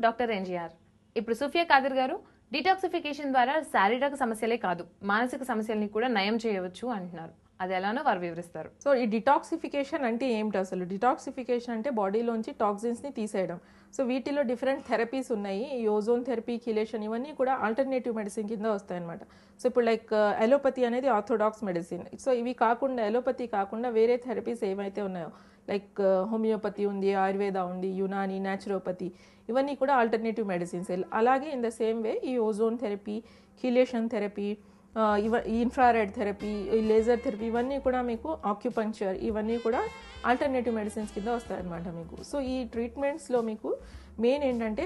Doctor NGR. ఇప్పుడు సుఫియా కాదర్ గారు detoxification ద్వారా శారీరక సమస్యలే కాదు మానసిక సమస్యల్ని కూడా నయం చేయవచ్చు అంటున్నారు. అది ఎలానో వారు వివరిస్తారు. సో ఈ డిటాక్సిఫికేషన్ అంటే ఏమిటి అసలు? డిటాక్సిఫికేషన్ అంటే బాడీలోంచి టాక్సిన్స్ని తీసేయడం. సో వీటిలో డిఫరెంట్ థెరపీస్ ఉన్నాయి. ఈ ఓజోన్ థెరపీ, కిలేషన్ ఇవన్నీ కూడా ఆల్టర్నేటివ్ మెడిసిన్ కింద వస్తాయన్నమాట. సో ఇప్పుడు లైక్ అలోపతి అనేది ఆర్థోడాక్స్ మెడిసిన్. సో ఇవి కాకుండా అలోపతి కాకుండా వేరే థెరపీస్ ఏవైతే ఉన్నాయో లైక్ హోమియోపతి ఉంది, ఆయుర్వేద ఉంది, యునాని, న్యాచురోపతి, ఇవన్నీ కూడా ఆల్టర్నేటివ్ మెడిసిన్స్. అలాగే ఇన్ ద సేమ్ వే ఈ ozone therapy, chelation therapy, infrared therapy, laser therapy ఇవన్నీ కూడా మీకు, ఆక్యుపంక్చర్ ఇవన్నీ కూడా ఆల్టర్నేటివ్ మెడిసిన్స్ కింద వస్తాయన్నమాట మీకు. సో ఈ ట్రీట్మెంట్స్లో మీకు మెయిన్ ఏంటంటే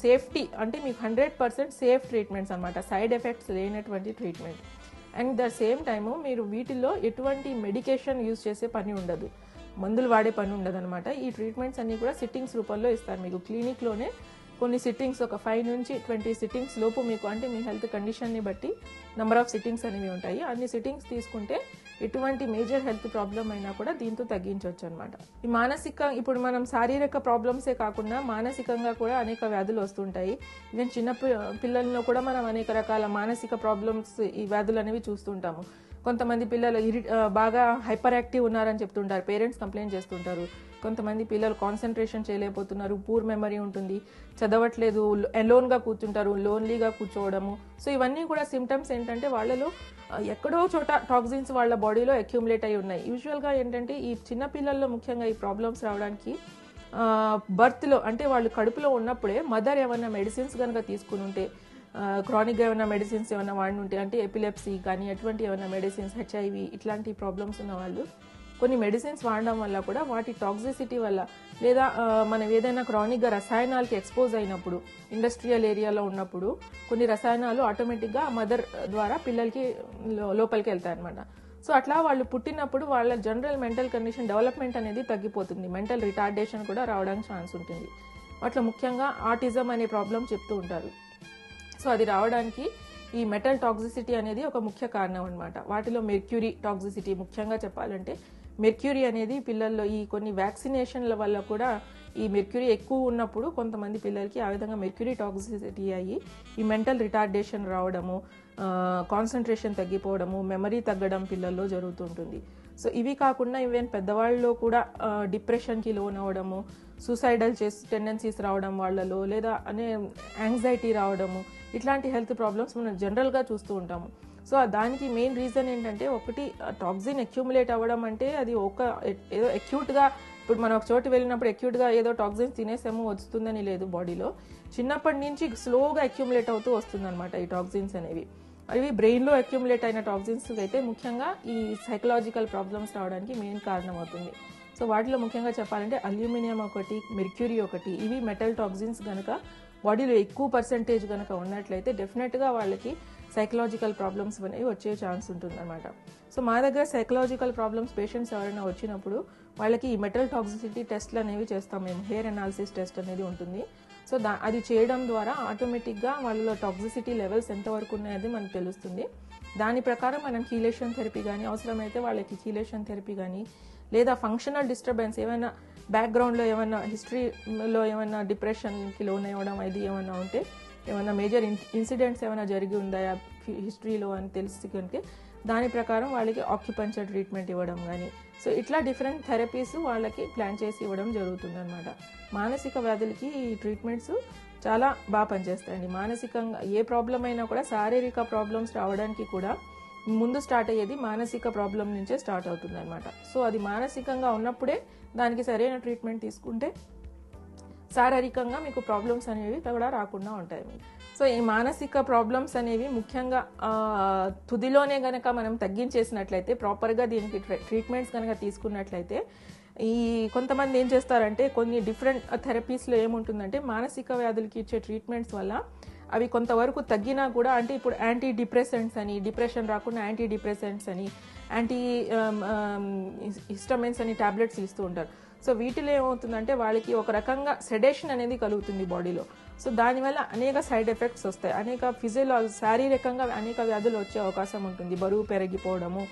సేఫ్టీ, అంటే మీకు 100% సేఫ్ ట్రీట్మెంట్స్ అనమాట, సైడ్ ఎఫెక్ట్స్ లేనటువంటి treatment. And the same time మీరు వీటిల్లో ఎటువంటి మెడికేషన్ యూజ్ చేసే పని ఉండదు, మందులు వాడే పని ఉండదు అనమాట. ఈ ట్రీట్మెంట్స్ అన్నీ కూడా సిట్టింగ్స్ రూపంలో ఇస్తారు మీకు. క్లినిక్లోనే కొన్ని సిట్టింగ్స్, ఒక 5 నుంచి 20 సిట్టింగ్స్ లోపు మీకు, అంటే మీ హెల్త్ కండిషన్ని బట్టి నెంబర్ ఆఫ్ సిట్టింగ్స్ అనేవి ఉంటాయి. అన్ని సిట్టింగ్స్ తీసుకుంటే ఎటువంటి మేజర్ హెల్త్ ప్రాబ్లం అయినా కూడా దీంతో తగ్గించవచ్చు అనమాట. ఈ మానసిక, ఇప్పుడు మనం శారీరక ప్రాబ్లమ్సే కాకుండా మానసికంగా కూడా అనేక వ్యాధులు వస్తుంటాయి. ఈవెన్ చిన్న పిల్లల్లో కూడా మనం అనేక రకాల మానసిక ప్రాబ్లమ్స్, ఈ వ్యాధులు అనేవి చూస్తుంటాము. కొంతమంది పిల్లలు బాగా హైపర్ యాక్టివ్ ఉన్నారని చెప్తుంటారు, పేరెంట్స్ కంప్లైంట్ చేస్తుంటారు. కొంతమంది పిల్లలు కాన్సన్ట్రేషన్ చేయలేకపోతున్నారు, పూర్ మెమరీ ఉంటుంది, చదవట్లేదు, ఎలోన్గా కూర్చుంటారు, లోన్లీగా కూర్చోవడము. సో ఇవన్నీ కూడా సిమ్టమ్స్ ఏంటంటే వాళ్ళలో ఎక్కడో చోట టాక్సిన్స్ వాళ్ళ బాడీలో అక్యూములేట్ అయి ఉన్నాయి. యూజువల్గా ఏంటంటే ఈ చిన్న పిల్లల్లో ముఖ్యంగా ఈ ప్రాబ్లమ్స్ రావడానికి బర్త్లో, అంటే వాళ్ళు కడుపులో ఉన్నప్పుడే మదర్ ఏమైనా మెడిసిన్స్ కనుక తీసుకుని ఉంటే, క్రానిక్గా ఏమైనా మెడిసిన్స్ ఏమైనా వాడి ఉంటే, అంటే ఎపిలెప్సీ కానీ ఎటువంటి ఏమైనా మెడిసిన్స్, హెచ్ఐవి ఇట్లాంటి ప్రాబ్లమ్స్ ఉన్న వాళ్ళు కొన్ని మెడిసిన్స్ వాడడం వల్ల కూడా వాటి టాక్సిసిటీ వల్ల, లేదా మనం ఏదైనా క్రానిక్గా రసాయనాలకి ఎక్స్పోజ్ అయినప్పుడు, ఇండస్ట్రియల్ ఏరియాలో ఉన్నప్పుడు కొన్ని రసాయనాలు ఆటోమేటిక్గా మదర్ ద్వారా పిల్లలకి లోపలికి వెళ్తాయి అనమాట. సో అట్లా వాళ్ళు పుట్టినప్పుడు వాళ్ళ జనరల్ మెంటల్ కండిషన్ డెవలప్మెంట్ అనేది తగ్గిపోతుంది, మెంటల్ రిటార్డేషన్ కూడా రావడానికి ఛాన్స్ ఉంటుంది. అట్లా ముఖ్యంగా ఆటిజం అనే ప్రాబ్లం చెప్తూ ఉంటారు. సో అది రావడానికి ఈ మెటల్ టాక్సిసిటీ అనేది ఒక ముఖ్య కారణం అనమాట. వాటిలో మెర్క్యూరీ టాక్సిసిటీ, ముఖ్యంగా చెప్పాలంటే మెర్క్యూరీ అనేది పిల్లల్లో ఈ కొన్ని వ్యాక్సినేషన్ల వల్ల కూడా ఈ మెర్క్యూరీ ఎక్కువ ఉన్నప్పుడు కొంతమంది పిల్లలకి ఆ విధంగా మెర్క్యూరీ టాక్సిసిటీ అయ్యి ఈ మెంటల్ రిటార్డేషన్ రావడము, కాన్సన్ట్రేషన్ తగ్గిపోవడము, మెమరీ తగ్గడం పిల్లల్లో జరుగుతుంటుంది. సో ఇవి కాకుండా ఈవెన్ పెద్దవాళ్ళలో కూడా డిప్రెషన్కి లోన్ అవ్వడము, సూసైడల్ టెండెన్సీస్ రావడం వాళ్ళలో, లేదా అనే యాంగ్జైటీ రావడము, ఇట్లాంటి హెల్త్ ప్రాబ్లమ్స్ మనం జనరల్గా చూస్తూ ఉంటాము. సో దానికి మెయిన్ రీజన్ ఏంటంటే, ఒకటి టాక్సిన్ అక్యూములేట్ అవ్వడం, అంటే అది ఏదో అక్యూట్గా, ఇప్పుడు మనం ఒక చోటు వెళ్ళినప్పుడు అక్యూట్గా ఏదో టాక్సిన్స్ తినేసాము వస్తుందని లేదు, బాడీలో చిన్నప్పటి నుంచి స్లోగా అక్యూములేట్ అవుతూ వస్తుందన్నమాట ఈ టాక్సిన్స్ అనేవి. అవి బ్రెయిన్లో అక్యూములేట్ అయిన టాక్సిన్స్ అయితే ముఖ్యంగా ఈ సైకలాజికల్ ప్రాబ్లమ్స్ రావడానికి మెయిన్ కారణం అవుతుంది. సో వాటిలో ముఖ్యంగా చెప్పాలంటే అల్యూమినియం ఒకటి, మెర్క్యూరీ ఒకటి, ఇవి మెటల్ టాక్సిన్స్ కనుక బాడీలో ఎక్కువ పర్సెంటేజ్ కనుక ఉన్నట్లయితే డెఫినెట్గా వాళ్ళకి సైకలాజికల్ ప్రాబ్లమ్స్ అనేవి వచ్చే ఛాన్స్ ఉంటుందన్నమాట. సో మా దగ్గర సైకలాజికల్ ప్రాబ్లమ్స్ పేషెంట్స్ ఎవరైనా వచ్చినప్పుడు వాళ్ళకి ఈ మెటల్ టాక్సిసిటీ టెస్ట్లు అనేవి చేస్తాం మేము. హెయిర్ అనాలిసిస్ టెస్ట్ అనేది ఉంటుంది. సో అది చేయడం ద్వారా ఆటోమేటిక్గా వాళ్ళలో టాక్సిసిటీ లెవెల్స్ ఎంతవరకు ఉన్నాయని మనకు తెలుస్తుంది. దాని ప్రకారం మనం కీలేషన్ థెరపీ కానీ, అవసరమైతే వాళ్ళకి కీలేషన్ థెరపీ కానీ, లేదా ఫంక్షనల్ డిస్టర్బెన్స్ ఏమైనా బ్యాక్గ్రౌండ్లో ఏమైనా హిస్టరీలో ఏమైనా డిప్రెషన్కి లోన్ అవ్వడం అది ఏమైనా ఉంటే, ఏమైనా మేజర్ ఇన్సిడెంట్స్ ఏమైనా జరిగి ఉందా హిస్టరీలో అని తెలిసి కనుక దాని ప్రకారం వాళ్ళకి ఆక్యుపంక్చర్ ట్రీట్మెంట్ ఇవ్వడం కానీ, సో ఇట్లా డిఫరెంట్ థెరపీస్ వాళ్ళకి ప్లాన్ చేసి ఇవ్వడం జరుగుతుంది అనమాట. మానసిక వ్యాధులకి ఈ ట్రీట్మెంట్స్ చాలా బాగా పనిచేస్తాయండి. మానసికంగా ఏ ప్రాబ్లం అయినా కూడా, శారీరక ప్రాబ్లమ్స్ రావడానికి కూడా ముందు స్టార్ట్ అయ్యేది మానసిక ప్రాబ్లం నుంచే స్టార్ట్ అవుతుంది అనమాట. సో అది మానసికంగా ఉన్నప్పుడే దానికి సరైన ట్రీట్మెంట్ తీసుకుంటే శారీరకంగా మీకు ప్రాబ్లమ్స్ అనేవి కూడా రాకుండా ఉంటాయి మీకు. సో ఈ మానసిక ప్రాబ్లమ్స్ అనేవి ముఖ్యంగా తుదిలోనే కనుక మనం తగ్గించేసినట్లయితే, ప్రాపర్గా దీనికి ట్రీట్మెంట్స్ కనుక తీసుకున్నట్లయితే, ఈ కొంతమంది ఏం చేస్తారంటే కొన్ని డిఫరెంట్ థెరపీస్లో ఏముంటుందంటే మానసిక వ్యాధులకి ఇచ్చే ట్రీట్మెంట్స్ వల్ల అవి కొంతవరకు తగ్గినా కూడా, అంటే ఇప్పుడు యాంటీ డిప్రెసెంట్స్ అని, డిప్రెషన్ రాకుండా యాంటీ డిప్రెసెంట్స్ అని, యాంటీ హిస్టమిన్స్ అని టాబ్లెట్స్ ఇస్తూ ఉంటారు. సో వీటిలో ఏమవుతుందంటే వాళ్ళకి ఒక రకంగా సెడేషన్ అనేది కలుగుతుంది బాడీలో. సో దానివల్ల అనేక సైడ్ ఎఫెక్ట్స్ వస్తాయి, అనేక శారీరకంగా అనేక వ్యాధులు వచ్చే అవకాశం ఉంటుంది. బరువు పెరిగిపోవడము,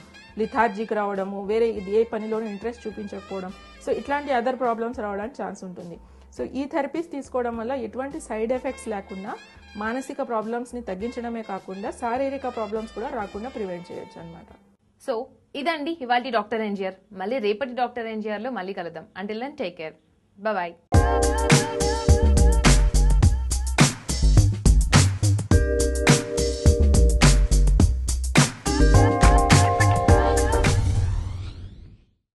లిథార్జిక్ రావడము, వేరే ఏ పనిలోనూ ఇంట్రెస్ట్ చూపించకపోవడం, సో ఇట్లాంటి అదర్ ప్రాబ్లమ్స్ రావడానికి ఛాన్స్ ఉంటుంది. సో ఈ థెరపీస్ తీసుకోవడం వల్ల ఎటువంటి సైడ్ ఎఫెక్ట్స్ లేకుండా మానసిక ప్రాబ్లమ్స్ని తగ్గించడమే కాకుండా శారీరక ప్రాబ్లమ్స్ కూడా రాకుండా ప్రివెంట్ చేయొచ్చు అనమాట. సో ఇదండి ఇవాల్టి డాక్టర్ ఎన్జిఆర్. మళ్ళీ రేపటి డాక్టర్ ఎన్జిఆర్లో మళ్ళీ కలుద్దాం. Until then take care. Bye.